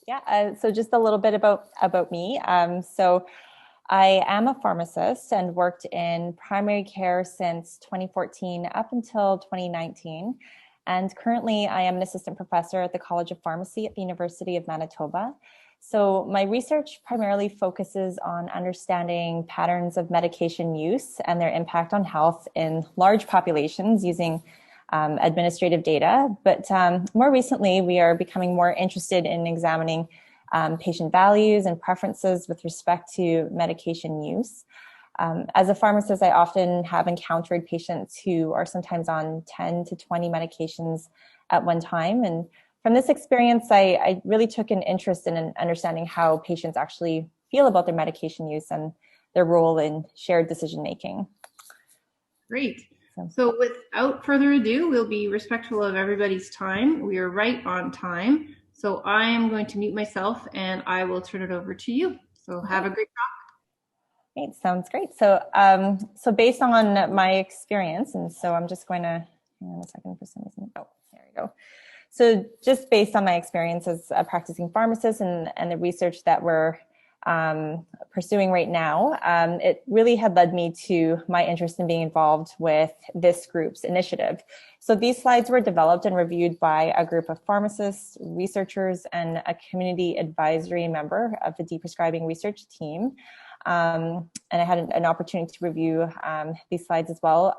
Yeah, so just a little bit about me. So I am a pharmacist and worked in primary care since 2014 up until 2019. And currently I am an assistant professor at the College of Pharmacy at the University of Manitoba. So my research primarily focuses on understanding patterns of medication use and their impact on health in large populations using administrative data. But more recently, we are becoming more interested in examining patient values and preferences with respect to medication use. As a pharmacist, I often have encountered patients who are sometimes on 10 to 20 medications at one time. And from this experience, I really took an interest in understanding how patients actually feel about their medication use and their role in shared decision making. Great. So without further ado, we'll be respectful of everybody's time. We are right on time. So I am going to mute myself and I will turn it over to you. So have a great talk. Great, sounds great. So, so based on my experience, and so I'm just going to, hang on a second for some reason. Oh, there we go. So just based on my experience as a practicing pharmacist and the research that we're pursuing right now, it really had led me to my interest in being involved with this group's initiative. So these slides were developed and reviewed by a group of pharmacists, researchers, and a community advisory member of the deprescribing research team. And I had an opportunity to review these slides as well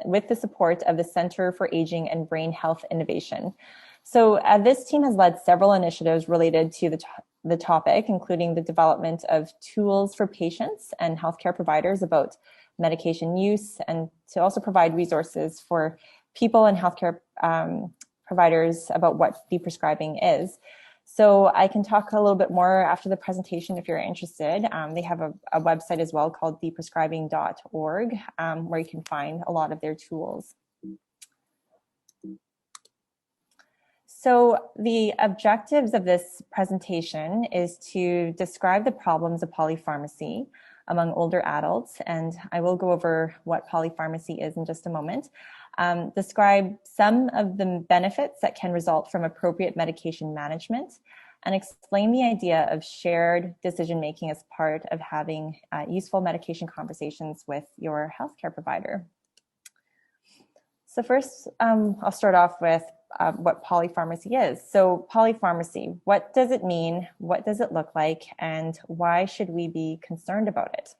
with the support of the Center for Aging and Brain Health Innovation. So this team has led several initiatives related to the topic, including the development of tools for patients and healthcare providers about medication use, and to also provide resources for people and healthcare providers about what deprescribing is. So I can talk a little bit more after the presentation if you're interested. They have a website as well called deprescribing.org where you can find a lot of their tools. So the objectives of this presentation is to describe the problems of polypharmacy among older adults, and I will go over what polypharmacy is in just a moment. Describe some of the benefits that can result from appropriate medication management, and explain the idea of shared decision-making as part of having useful medication conversations with your healthcare provider. So first, I'll start off with what polypharmacy is. So polypharmacy, what does it mean? What does it look like? And why should we be concerned about it?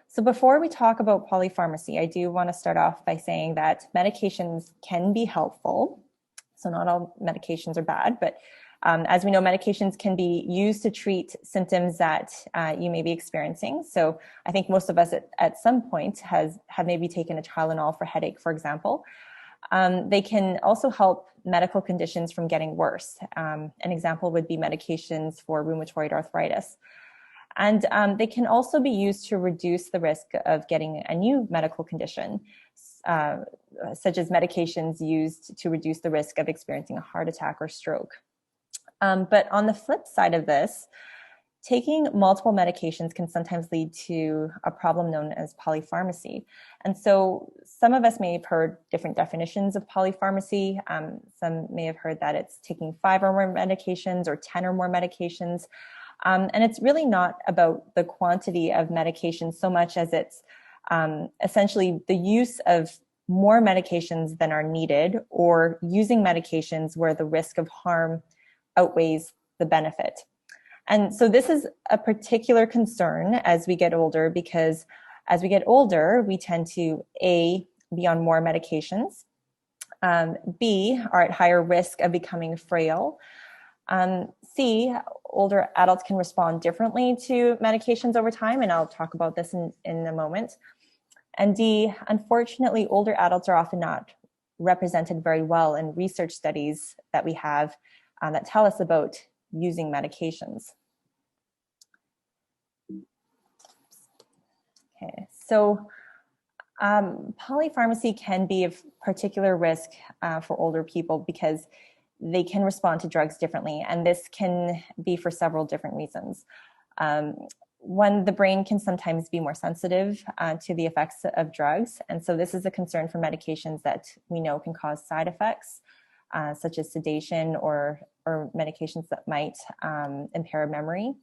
So before we talk about polypharmacy, I do want to start off by saying that medications can be helpful. So not all medications are bad, but as we know, medications can be used to treat symptoms that you may be experiencing. So I think most of us at some point have maybe taken a Tylenol for headache, for example. They can also help medical conditions from getting worse. An example would be medications for rheumatoid arthritis. And they can also be used to reduce the risk of getting a new medical condition, such as medications used to reduce the risk of experiencing a heart attack or stroke. But on the flip side of this, taking multiple medications can sometimes lead to a problem known as polypharmacy. And so some of us may have heard different definitions of polypharmacy. Some may have heard that it's taking 5 or more medications or 10 or more medications. And it's really not about the quantity of medications so much as it's essentially the use of more medications than are needed, or using medications where the risk of harm outweighs the benefit. And so this is a particular concern as we get older, because as we get older, we tend to A, be on more medications, B, are at higher risk of becoming frail, C, older adults can respond differently to medications over time, and I'll talk about this in a moment, and D, unfortunately, older adults are often not represented very well in research studies that we have that tell us about using medications. Okay, so polypharmacy can be of particular risk for older people because they can respond to drugs differently, and this can be for several different reasons. One, the brain can sometimes be more sensitive to the effects of drugs, and so this is a concern for medications that we know can cause side effects. such as sedation or medications that might impair memory.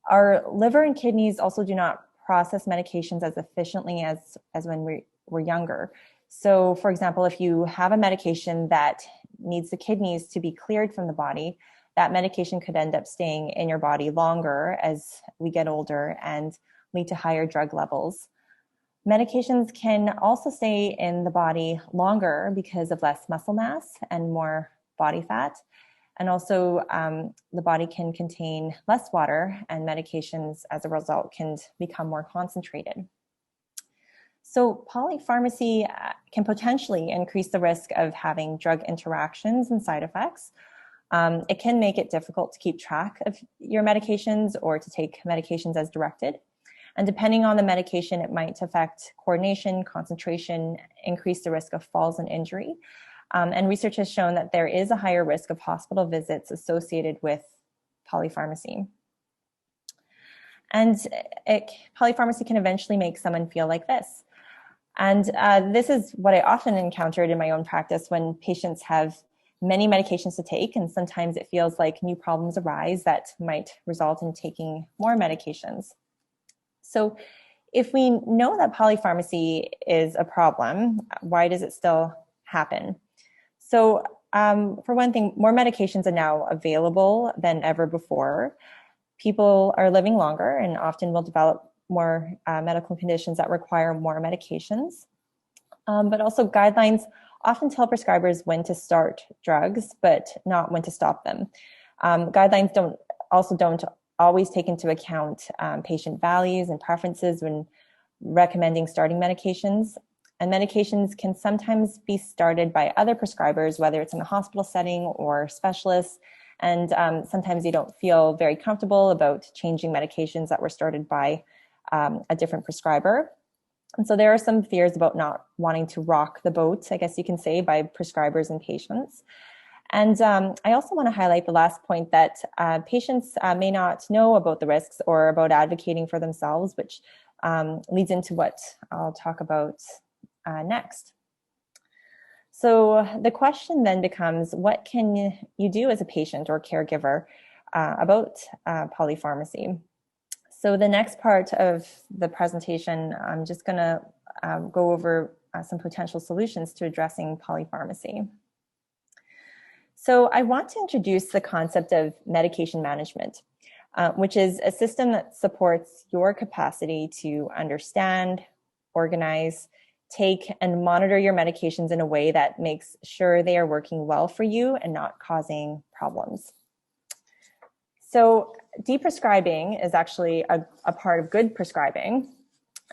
Our liver and kidneys also do not process medications as efficiently as when we're younger. So, for example, if you have a medication that needs the kidneys to be cleared from the body, that medication could end up staying in your body longer as we get older and lead to higher drug levels. Medications can also stay in the body longer because of less muscle mass and more body fat. And also, the body can contain less water, and medications as a result can become more concentrated. So polypharmacy can potentially increase the risk of having drug interactions and side effects. It can make it difficult to keep track of your medications or to take medications as directed. And depending on the medication, it might affect coordination, concentration, increase the risk of falls and injury. And research has shown that there is a higher risk of hospital visits associated with polypharmacy. And polypharmacy can eventually make someone feel like this. And this is what I often encountered in my own practice when patients have many medications to take, and sometimes it feels like new problems arise that might result in taking more medications. So if we know that polypharmacy is a problem, why does it still happen? So for one thing, more medications are now available than ever before. People are living longer and often will develop more medical conditions that require more medications. But also guidelines often tell prescribers when to start drugs, but not when to stop them. Guidelines don't always take into account patient values and preferences when recommending starting medications. And medications can sometimes be started by other prescribers, whether it's in a hospital setting or specialists. And sometimes you don't feel very comfortable about changing medications that were started by a different prescriber. And so there are some fears about not wanting to rock the boat, I guess you can say, by prescribers and patients. And I also want to highlight the last point that patients may not know about the risks or about advocating for themselves, which leads into what I'll talk about next. So the question then becomes, what can you do as a patient or caregiver about polypharmacy? So the next part of the presentation, I'm just going to go over some potential solutions to addressing polypharmacy. So I want to introduce the concept of medication management, which is a system that supports your capacity to understand, organize, take, and monitor your medications in a way that makes sure they are working well for you and not causing problems. So deprescribing is actually a part of good prescribing.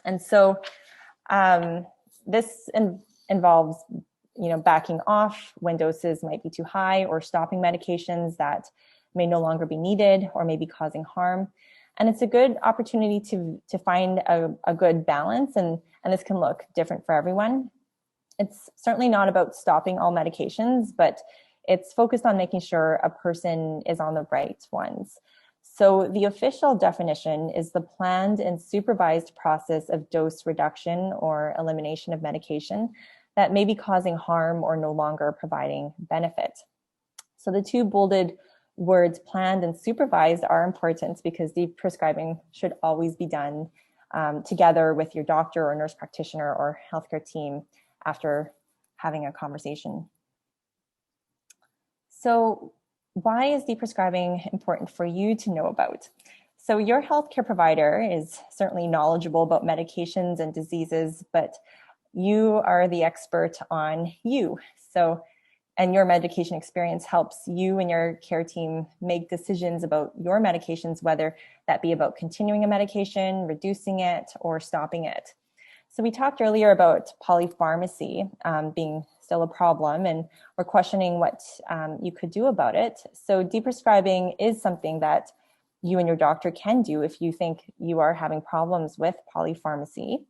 And so this involves backing off when doses might be too high or stopping medications that may no longer be needed or may be causing harm. And it's a good opportunity to find a good balance, and this can look different for everyone. It's certainly not about stopping all medications, but it's focused on making sure a person is on the right ones. So the official definition is the planned and supervised process of dose reduction or elimination of medication that may be causing harm or no longer providing benefit. So the two bolded words planned and supervised are important because deprescribing should always be done together with your doctor or nurse practitioner or healthcare team after having a conversation. So why is deprescribing important for you to know about? So your healthcare provider is certainly knowledgeable about medications and diseases, but you are the expert on you. And your medication experience helps you and your care team make decisions about your medications, whether that be about continuing a medication, reducing it, or stopping it. So we talked earlier about polypharmacy being still a problem, and we're questioning what you could do about it. So deprescribing is something that you and your doctor can do if you think you are having problems with polypharmacy.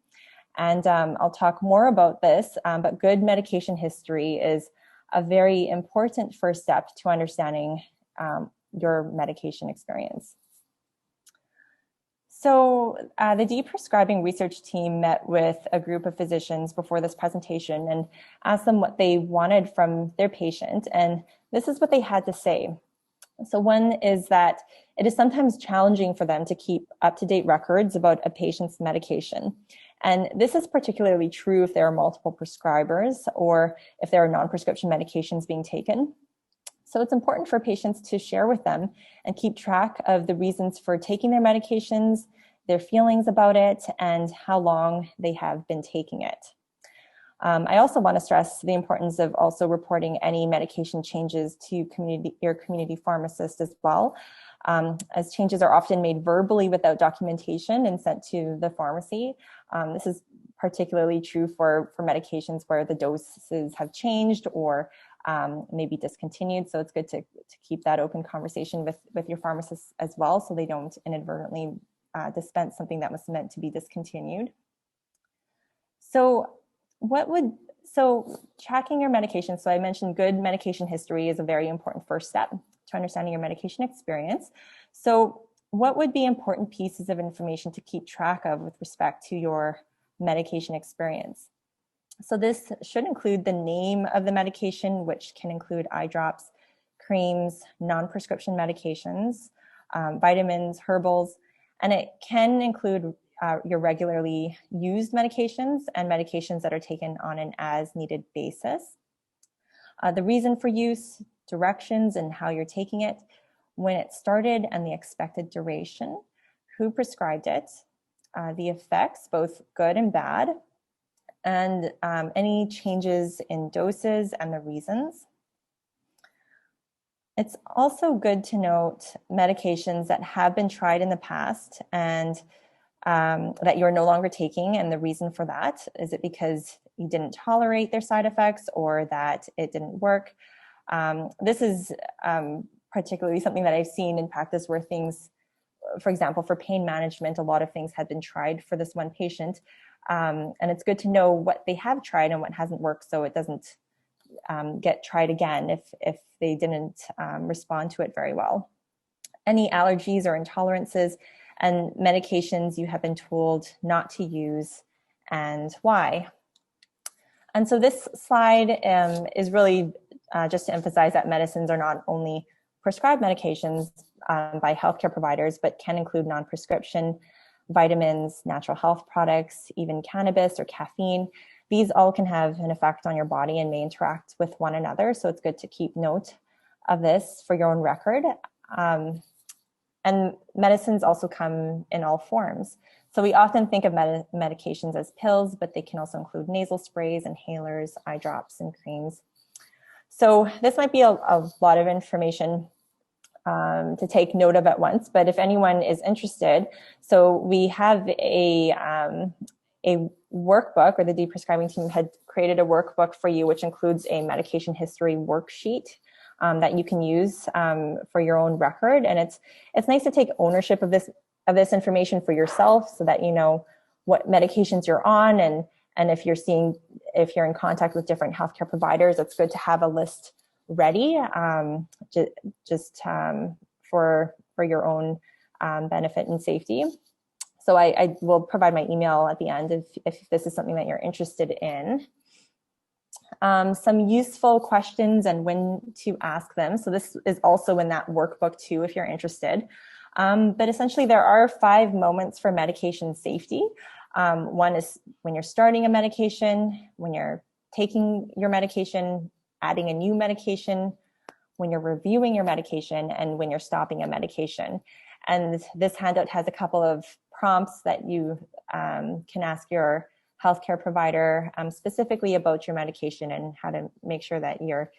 And I'll talk more about this, but good medication history is a very important first step to understanding your medication experience. So the de-prescribing research team met with a group of physicians before this presentation and asked them what they wanted from their patient. And this is what they had to say. So one is that it is sometimes challenging for them to keep up-to-date records about a patient's medication. And this is particularly true if there are multiple prescribers or if there are non-prescription medications being taken. So it's important for patients to share with them and keep track of the reasons for taking their medications, their feelings about it, and how long they have been taking it. I also want to stress the importance of also reporting any medication changes to your community pharmacist as well, as changes are often made verbally without documentation and sent to the pharmacy. This is particularly true for medications where the doses have changed or maybe discontinued. So it's good to keep that open conversation with your pharmacist as well, so they don't inadvertently dispense something that was meant to be discontinued. So tracking your medication. So I mentioned good medication history is a very important first step to understanding your medication experience. So what would be important pieces of information to keep track of with respect to your medication experience? So this should include the name of the medication, which can include eye drops, creams, non-prescription medications, vitamins, herbals, and it can include your regularly used medications and medications that are taken on an as-needed basis. The reason for use, directions and how you're taking it, when it started and the expected duration, who prescribed it, the effects, both good and bad, and any changes in doses and the reasons. It's also good to note medications that have been tried in the past and that you're no longer taking, and the reason for that. Is it because you didn't tolerate their side effects or that it didn't work? This is particularly something that I've seen in practice where things, for example, for pain management, a lot of things had been tried for this one patient. And it's good to know what they have tried and what hasn't worked so it doesn't get tried again if they didn't respond to it very well. Any allergies or intolerances and medications you have been told not to use and why. And so this slide is really just to emphasize that medicines are not only prescribed medications by healthcare providers, but can include non-prescription vitamins, natural health products, even cannabis or caffeine. These all can have an effect on your body and may interact with one another. So it's good to keep note of this for your own record. And medicines also come in all forms. So we often think of medications as pills, but they can also include nasal sprays, inhalers, eye drops, and creams. So this might be a lot of information to take note of at once, but if anyone is interested, so we have a workbook, or the de-prescribing team had created a workbook for you, which includes a medication history worksheet that you can use for your own record. And it's nice to take ownership of this information for yourself so that you know what medications you're on, and if you're in contact with different healthcare providers, it's good to have a list ready just for your own benefit and safety. So I will provide my email at the end if this is something that you're interested in. Some useful questions and when to ask them. So this is also in that workbook too, if you're interested. But essentially there are 5 moments for medication safety. One is when you're starting a medication, when you're taking your medication, adding a new medication, when you're reviewing your medication, and when you're stopping a medication. And this handout has a couple of prompts that you can ask your healthcare provider specifically about your medication and how to make sure that you're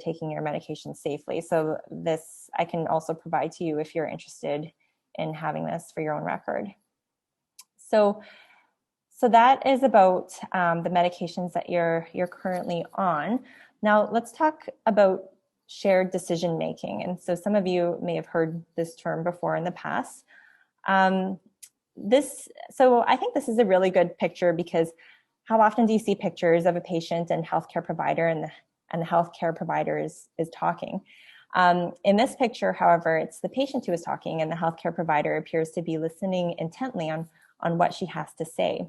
taking your medication safely. So this I can also provide to you if you're interested in having this for your own record. So that is about the medications that you're currently on. Now let's talk about shared decision making. And so some of you may have heard this term before in the past. So I think this is a really good picture because how often do you see pictures of a patient and healthcare provider and the healthcare provider is talking? In this picture, however, it's the patient who is talking, and the healthcare provider appears to be listening intently on what she has to say.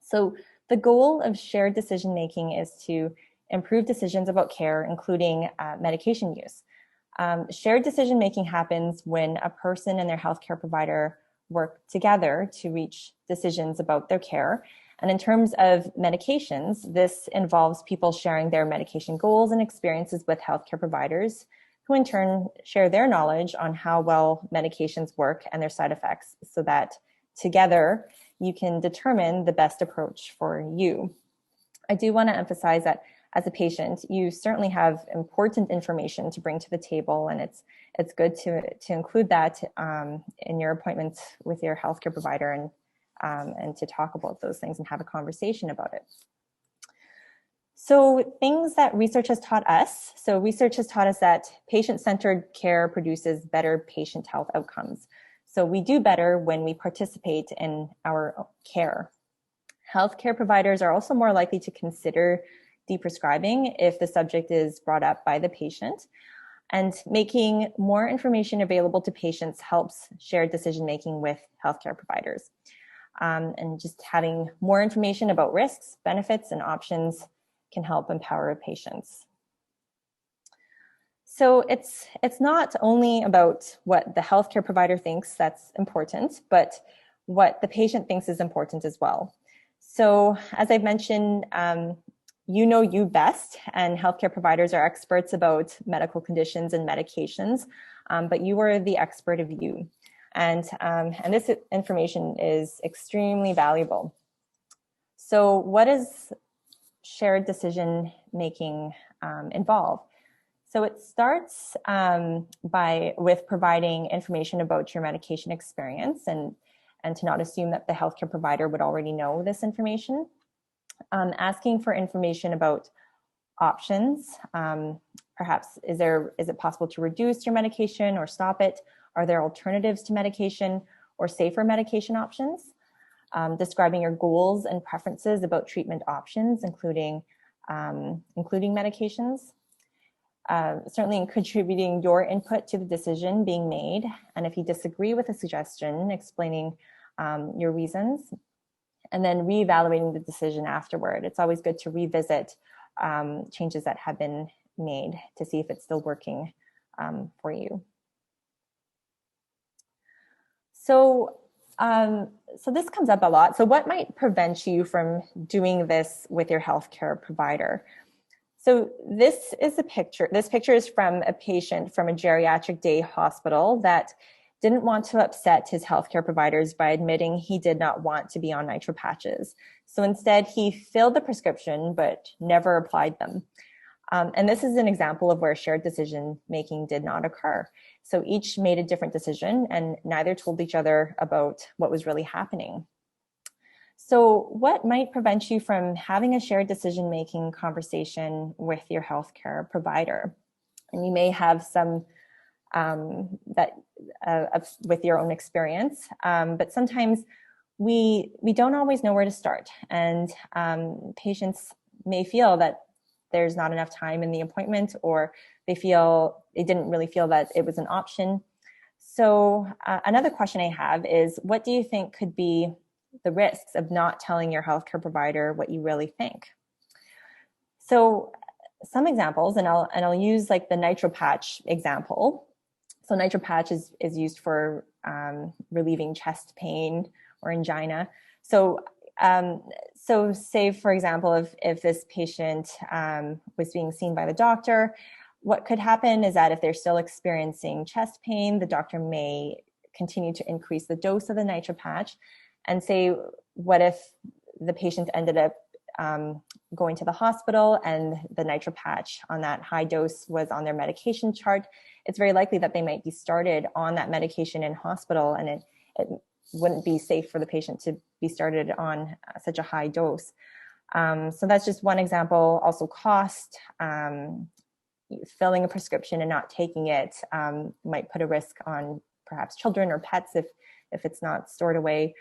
So the goal of shared decision-making is to improve decisions about care, including medication use. Shared decision-making happens when a person and their healthcare provider work together to reach decisions about their care. And in terms of medications, this involves people sharing their medication goals and experiences with healthcare providers, who in turn share their knowledge on how well medications work and their side effects, so that together you can determine the best approach for you. I do want to emphasize that as a patient, you certainly have important information to bring to the table, and it's good to include that in your appointments with your healthcare provider, and to talk about those things and have a conversation about it. So things that research has taught us. So research has taught us that patient-centered care produces better patient health outcomes. So we do better when we participate in our care. Healthcare providers are also more likely to consider deprescribing if the subject is brought up by the patient. And making more information available to patients helps shared decision-making with healthcare providers. And just having more information about risks, benefits, and options can help empower patients. So it's not only about what the healthcare provider thinks that's important, but what the patient thinks is important as well. So as I've mentioned, you know you best, and healthcare providers are experts about medical conditions and medications, but you are the expert of you. And this information is extremely valuable. So what does shared decision-making involve? So it starts with providing information about your medication experience, and to not assume that the healthcare provider would already know this information. Asking for information about options. Perhaps is it possible to reduce your medication or stop it? Are there alternatives to medication or safer medication options? Describing your goals and preferences about treatment options, including medications. Certainly in contributing your input to the decision being made. And if you disagree with a suggestion, explaining your reasons, and then reevaluating the decision afterward. It's always good to revisit changes that have been made to see if it's still working for you. So this comes up a lot. So what might prevent you from doing this with your healthcare provider? So this is a picture. This picture is from a patient from a geriatric day hospital that didn't want to upset his healthcare providers by admitting he did not want to be on nitro patches. So instead, he filled the prescription but never applied them. And this is an example of where shared decision-making did not occur. So each made a different decision, and neither told each other about what was really happening. So what might prevent you from having a shared decision-making conversation with your healthcare provider? And you may have some with your own experience, but sometimes we don't always know where to start, and patients may feel that there's not enough time in the appointment, or they didn't really feel that it was an option. So another question I have is, what do you think could be the risks of not telling your healthcare provider what you really think? So some examples, and I'll use like the nitro patch example. So nitro patch is used for relieving chest pain or angina. So say, for example, if this patient was being seen by the doctor, what could happen is that if they're still experiencing chest pain, the doctor may continue to increase the dose of the nitro patch. And say, what if the patient ended up going to the hospital and the nitro patch on that high dose was on their medication chart? It's very likely that they might be started on that medication in hospital, and it wouldn't be safe for the patient to be started on such a high dose. So that's just one example. Also cost, filling a prescription and not taking it might put a risk on perhaps children or pets if it's not stored away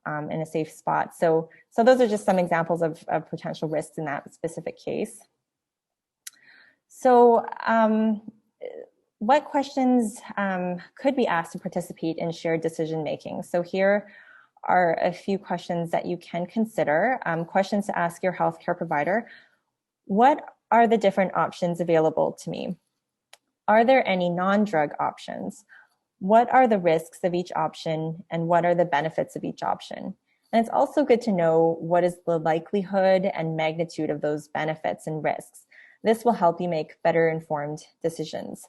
in a safe spot. So those are just some examples of potential risks in that specific case. So what questions could be asked to participate in shared decision making? So here are a few questions that you can consider. Questions to ask your healthcare provider. What are the different options available to me? Are there any non-drug options? What are the risks of each option and what are the benefits of each option? And it's also good to know what is the likelihood and magnitude of those benefits and risks. This will help you make better informed decisions.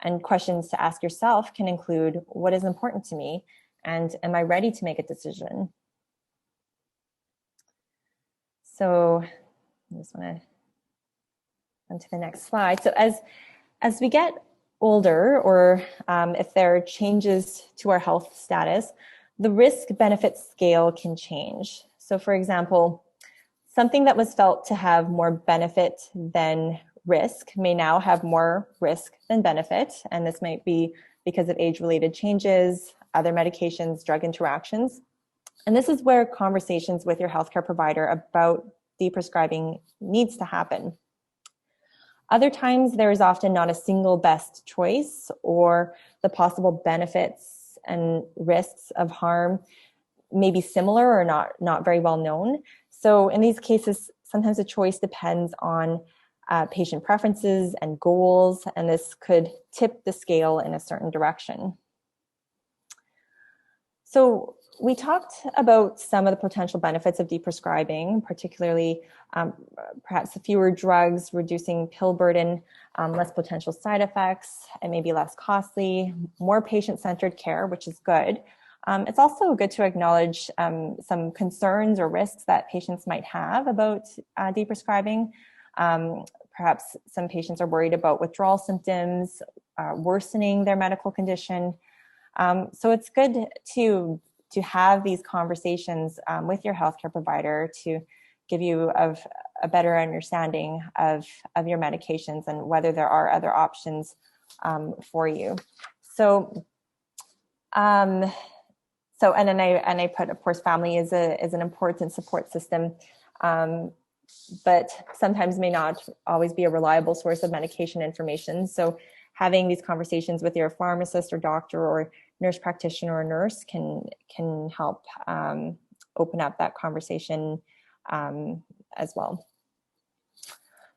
And questions to ask yourself can include, what is important to me? And am I ready to make a decision? So I just want to go to the next slide. So as we get older, or if there are changes to our health status, the risk benefit scale can change. So for example, something that was felt to have more benefit than risk may now have more risk than benefit. And this might be because of age-related changes, other medications, drug interactions. And this is where conversations with your healthcare provider about deprescribing needs to happen. Other times, there is often not a single best choice, or the possible benefits and risks of harm may be similar or not very well known. So in these cases, sometimes a choice depends on patient preferences and goals, and this could tip the scale in a certain direction. So we talked about some of the potential benefits of deprescribing, particularly perhaps fewer drugs, reducing pill burden, less potential side effects, and maybe less costly, more patient-centered care, which is good. It's also good to acknowledge some concerns or risks that patients might have about deprescribing. Perhaps some patients are worried about withdrawal symptoms, worsening their medical condition. So it's good to have these conversations with your healthcare provider to give you a better understanding of your medications and whether there are other options for you. So, and then I put, of course, family is an important support system, but sometimes may not always be a reliable source of medication information. So having these conversations with your pharmacist or doctor or nurse practitioner or nurse can help open up that conversation as well.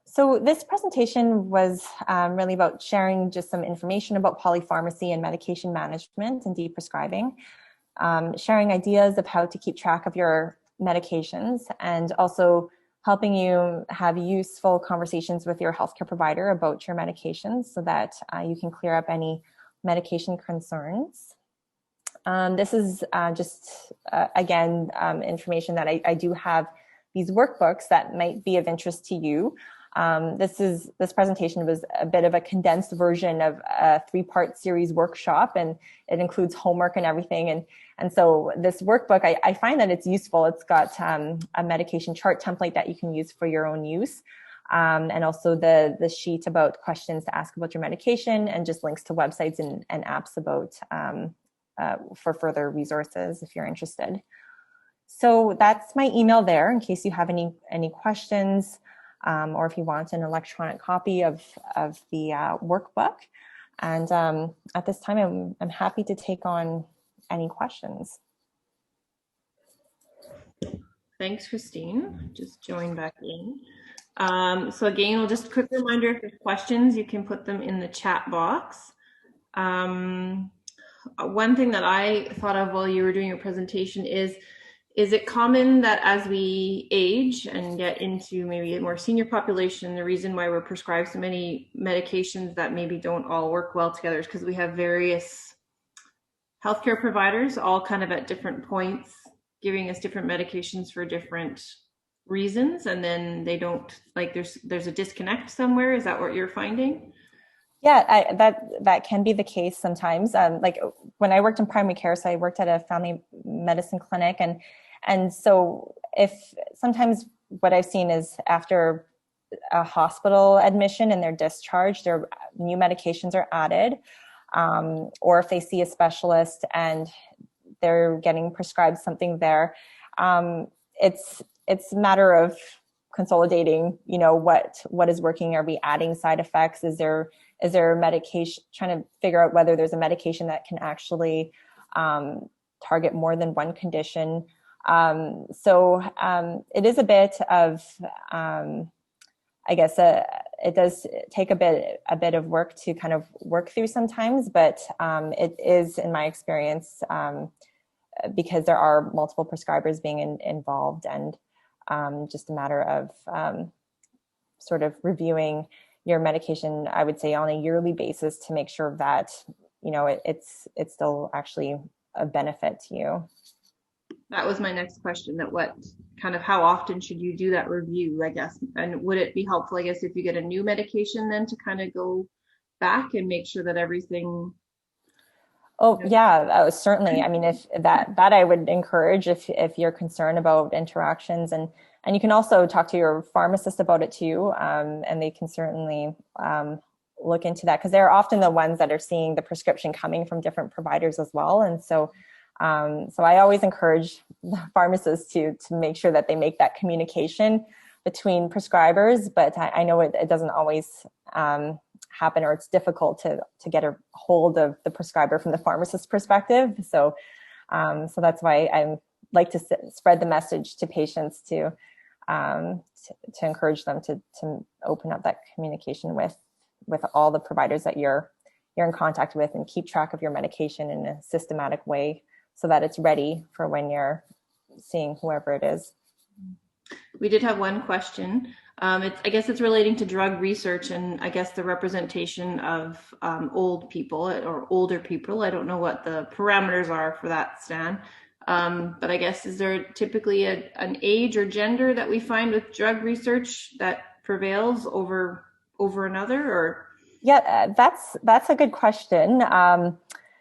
So this presentation was really about sharing just some information about polypharmacy and medication management and deprescribing, sharing ideas of how to keep track of your medications, and also helping you have useful conversations with your healthcare provider about your medications so that you can clear up any medication concerns. This is just, again, information that I do have these workbooks that might be of interest to you. This presentation was a bit of a condensed version of a 3-part series workshop, and it includes homework and everything. And so this workbook, I find that it's useful. It's got a medication chart template that you can use for your own use. And also the sheet about questions to ask about your medication, and just links to websites and apps about for further resources if you're interested. So that's my email there in case you have any questions, or if you want an electronic copy of the workbook. And at this time, I'm happy to take on any questions. Thanks, Christine. Just join back in. So again, we'll just a quick reminder, if there's questions, you can put them in the chat box. One thing that I thought of while you were doing your presentation is it common that as we age and get into maybe a more senior population, the reason why we're prescribed so many medications that maybe don't all work well together is because we have various healthcare providers all kind of at different points giving us different medications for different reasons, and then they don't, like, there's a disconnect somewhere. Is that what you're finding? Yeah, that can be the case sometimes. Like when I worked in primary care, so I worked at a family medicine clinic, and so if sometimes what I've seen is after a hospital admission and their discharge, their new medications are added, or if they see a specialist and they're getting prescribed something there, it's a matter of consolidating, what is working. Are we adding side effects? Is there medication, trying to figure out whether there's a medication that can actually target more than one condition. So it is a bit of, I guess, it does take a bit of work to kind of work through sometimes, but it is, in my experience, because there are multiple prescribers being involved, and just a matter of sort of reviewing your medication, I would say, on a yearly basis to make sure that, it's still actually a benefit to you. That was my next question, that how often should you do that review, I guess? And would it be helpful, I guess, if you get a new medication then to kind of go back and make sure that everything? Oh, yeah, certainly. I mean, if that I would encourage, if you're concerned about interactions, and you can also talk to your pharmacist about it too, and they can certainly look into that, because they're often the ones that are seeing the prescription coming from different providers as well. And so I always encourage the pharmacists to make sure that they make that communication between prescribers, but I know it doesn't always happen, or it's difficult to get a hold of the prescriber from the pharmacist's perspective. So that's why I like to spread the message to patients to encourage them to open up that communication with all the providers that you're in contact with, and keep track of your medication in a systematic way, so that it's ready for when you're seeing whoever it is. We did have one question. I guess it's relating to drug research, and I guess the representation of old people or older people. I don't know what the parameters are for that, Stan. But I guess, is there typically an age or gender that we find with drug research that prevails over another? Or yeah, that's a good question.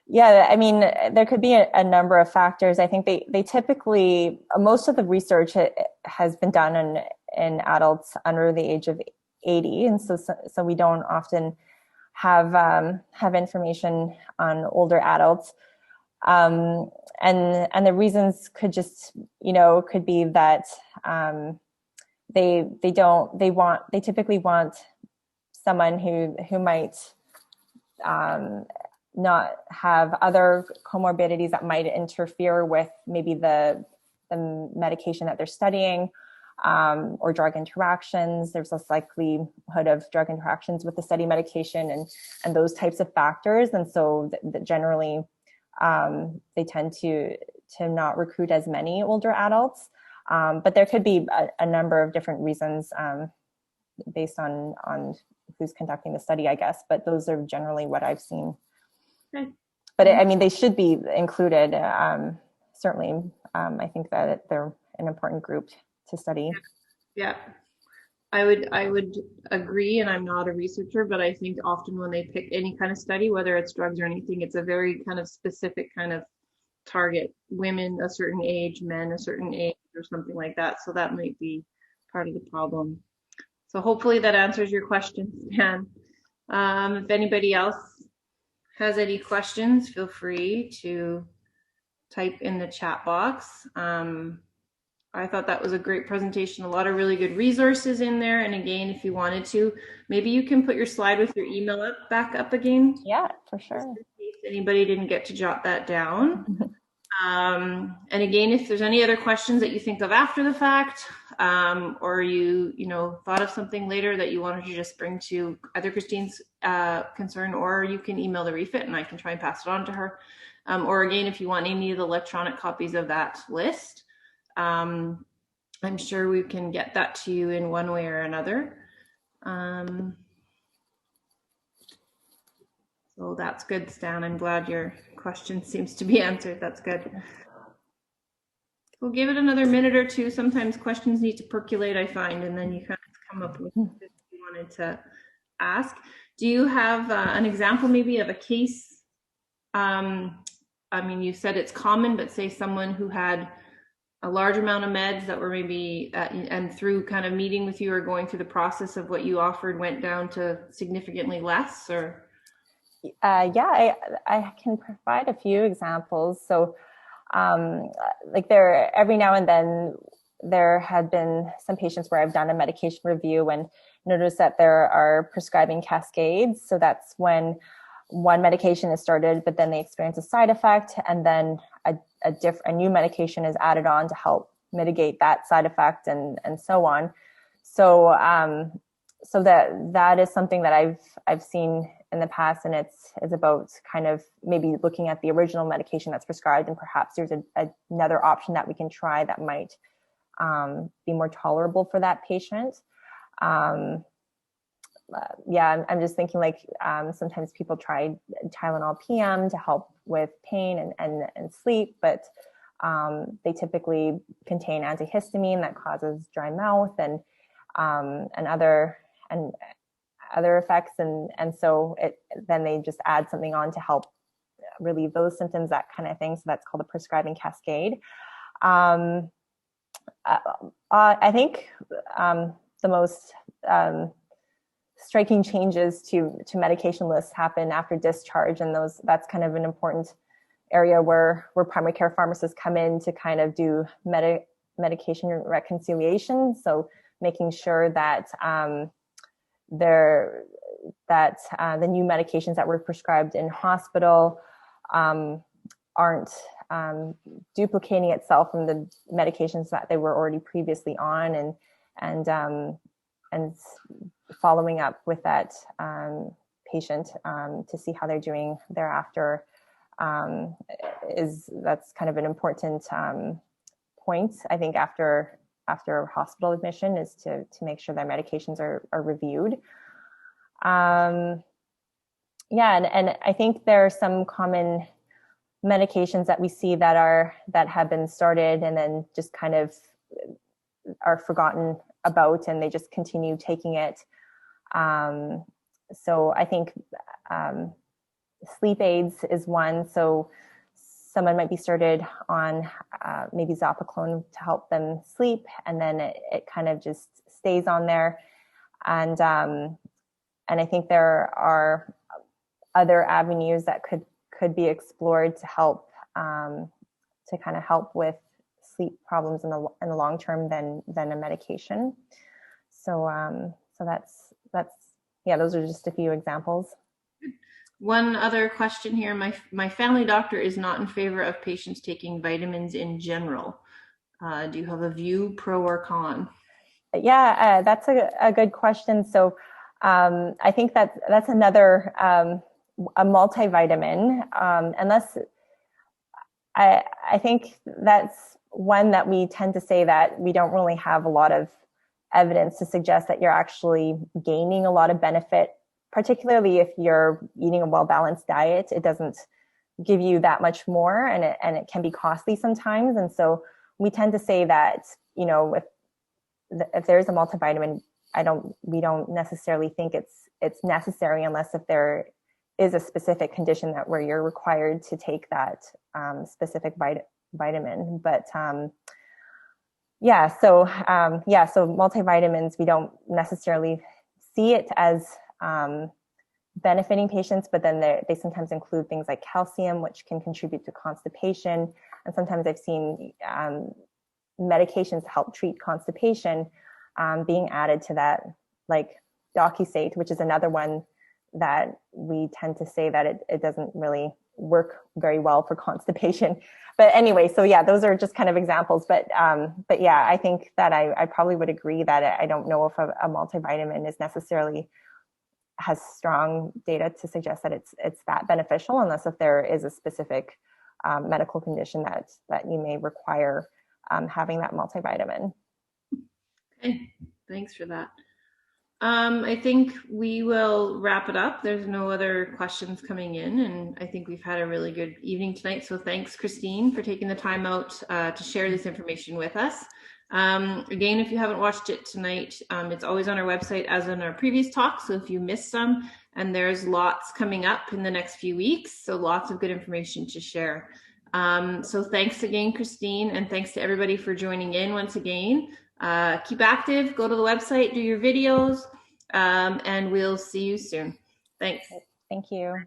Yeah, I mean, there could be a number of factors. I think they typically, most of the research has been done in adults under the age of 80, and so we don't often have information on older adults. And the reasons could just, could be that they typically want someone who might not have other comorbidities that might interfere with maybe the medication that they're studying, or drug interactions. There's less likelihood of drug interactions with the study medication, and those types of factors. And so generally, they tend to not recruit as many older adults. But there could be a number of different reasons based on who's conducting the study, I guess. But those are generally what I've seen. Okay. But I mean, they should be included. Certainly, I think that they're an important group to study. Yeah, I would agree, and I'm not a researcher, but I think often when they pick any kind of study, whether it's drugs or anything, it's a very kind of specific kind of target: women a certain age, men a certain age, or something like that. So that might be part of the problem. So hopefully that answers your question, Stan. If anybody else has any questions, feel free to type in the chat box. I thought that was a great presentation, a lot of really good resources in there. And again, if you wanted to, maybe you can put your slide with your email back up again. Yeah, for sure. In case anybody didn't get to jot that down. And again, if there's any other questions that you think of after the fact, or you thought of something later that you wanted to just bring to either Christine's concern, or you can email the Reh-Fit and I can try and pass it on to her. Or again, if you want any of the electronic copies of that list, I'm sure we can get that to you in one way or another. So that's good, Stan. I'm glad your question seems to be answered. That's good. We'll give it another minute or two. Sometimes questions need to percolate, I find, and then you kind of come up with what you wanted to ask. Do you have an example maybe of a case? I mean, you said it's common, but say someone who had a large amount of meds that were maybe, and through kind of meeting with you or going through the process of what you offered, went down to significantly less, or? Yeah, I can provide a few examples. So, like there, every now and then there had been some patients where I've done a medication review and noticed that there are prescribing cascades. So that's when one medication is started, but then they experience a side effect, and then a new medication is added on to help mitigate that side effect, and so on. So so that is something that I've seen in the past, and it's about kind of maybe looking at the original medication that's prescribed, and perhaps there's another option that we can try that might be more tolerable for that patient. Yeah, I'm just thinking like sometimes people try Tylenol PM to help with pain and sleep, but they typically contain antihistamine that causes dry mouth and other effects, and so then they just add something on to help relieve those symptoms, that kind of thing. So that's called a prescribing cascade. I think the most striking changes to medication lists happen after discharge, and that's kind of an important area where primary care pharmacists come in to kind of do medication reconciliation. So making sure that the new medications that were prescribed in hospital aren't duplicating itself from the medications that they were already previously on, and following up with that patient to see how they're doing thereafter. That's kind of an important point, I think, after hospital admission, is to make sure that medications are reviewed. Yeah, and I think there are some common medications that we see that have been started and then just kind of are forgotten about, and they just continue taking it. So I think sleep aids is one. So someone might be started on maybe Zopiclone to help them sleep, and then it kind of just stays on there. And I think there are other avenues that could be explored to help to kind of help with sleep problems in the long term than a medication. So that's yeah, those are just a few examples. One other question here. My family doctor is not in favor of patients taking vitamins in general. Do you have a view, pro or con? Yeah, that's a good question. So I think that's another a multivitamin, unless I think that's one that we tend to say that we don't really have a lot of evidence to suggest that you're actually gaining a lot of benefit, particularly if you're eating a well-balanced diet. It doesn't give you that much more, and it can be costly sometimes. And so we tend to say that, you know, if there's a multivitamin, we don't necessarily think it's necessary, unless if there is a specific condition where you're required to take that specific vitamin. But so multivitamins, we don't necessarily see it as benefiting patients, but then they sometimes include things like calcium, which can contribute to constipation. And sometimes I've seen medications to help treat constipation being added to that, like Docusate, which is another one that we tend to say that it doesn't really work very well for constipation. But anyway, so yeah, those are just kind of examples. But yeah, I think that I probably would agree that I don't know if a multivitamin is necessarily has strong data to suggest that it's that beneficial, unless if there is a specific medical condition that you may require having that multivitamin. Okay, thanks for that. I think we will wrap it up. There's no other questions coming in, and I think we've had a really good evening tonight. So thanks, Christine, for taking the time out to share this information with us. Again, if you haven't watched it tonight, it's always on our website, as in our previous talk. So if you missed some, and there's lots coming up in the next few weeks, so lots of good information to share. So thanks again, Christine, and thanks to everybody for joining in once again. Keep active, go to the website, do your videos, and we'll see you soon. Thanks. Thank you.